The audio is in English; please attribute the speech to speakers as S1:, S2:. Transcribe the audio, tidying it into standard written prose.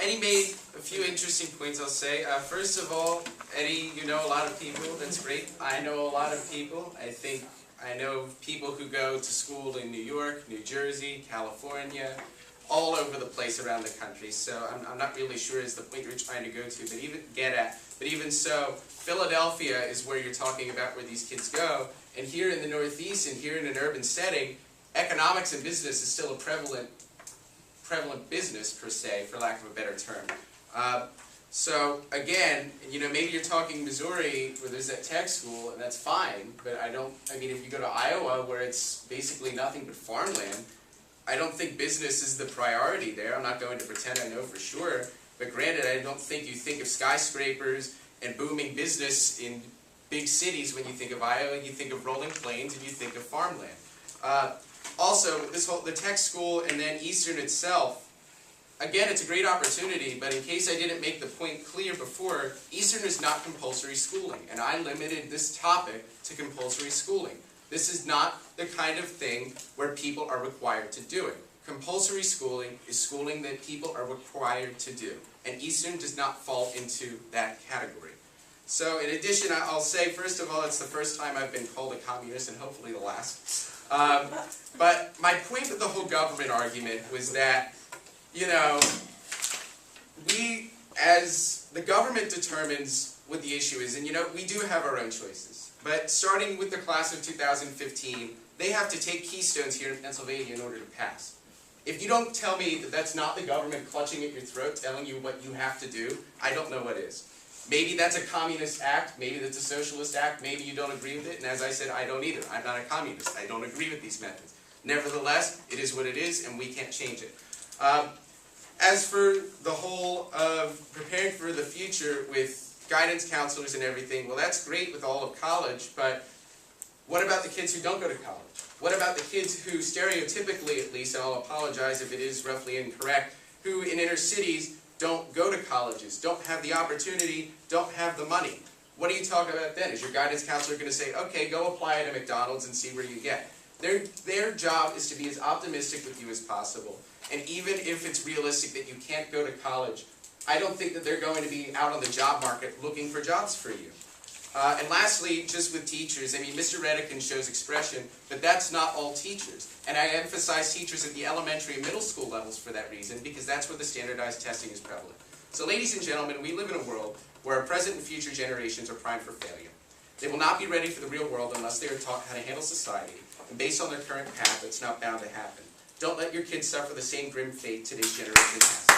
S1: Eddie made a few interesting points, I'll say. First of all, Eddie, you know a lot of people. That's great. I know a lot of people. I know people who go to school in New York, New Jersey, California, all over the place around the country. So I'm not really sure is the point you're trying to go to, but even so, Philadelphia is where you're talking about where these kids go. And here in the Northeast and here in an urban setting, economics and business is still a prevalent business, per se, for lack of a better term. So again, maybe you're talking Missouri, where there's that tech school, and that's fine, but I mean, if you go to Iowa, where it's basically nothing but farmland, I don't think business is the priority there. I'm not going to pretend I know for sure, but granted, I don't think you think of skyscrapers and booming business in big cities when you think of Iowa. You think of rolling plains and you think of farmland. Also, the tech school and then Eastern itself, again, it's a great opportunity, but in case I didn't make the point clear before, Eastern is not compulsory schooling, and I limited this topic to compulsory schooling. This is not the kind of thing where people are required to do it. Compulsory schooling is schooling that people are required to do, and Eastern does not fall into that category. So in addition, I'll say, first of all, it's the first time I've been called a communist, and hopefully the last. But my point with the whole government argument was that, as the government determines what the issue is, and we do have our own choices. But starting with the class of 2015, they have to take keystones here in Pennsylvania in order to pass. If you don't tell me that that's not the government clutching at your throat, telling you what you have to do, I don't know what is. Maybe that's a communist act, maybe that's a socialist act, maybe you don't agree with it, and as I said, I don't either. I'm not a communist. I don't agree with these methods. Nevertheless, it is what it is, and we can't change it. As for the whole of preparing for the future with guidance counselors and everything, well, that's great with all of college, but what about the kids who don't go to college? What about the kids who, stereotypically at least, and I'll apologize if it is roughly incorrect, who in inner cities don't go to colleges, don't have the opportunity, don't have the money? What do you talk about then? Is your guidance counselor going to say, okay, go apply at a McDonald's and see where you get? Their job is to be as optimistic with you as possible. And even if it's realistic that you can't go to college, I don't think that they're going to be out on the job market looking for jobs for you. And lastly, just with teachers, I mean, Mr. Redican shows expression, but that's not all teachers. And I emphasize teachers at the elementary and middle school levels for that reason, because that's where the standardized testing is prevalent. So ladies and gentlemen, we live in a world where our present and future generations are primed for failure. They will not be ready for the real world unless they are taught how to handle society, and based on their current path, it's not bound to happen. Don't let your kids suffer the same grim fate today's generation has.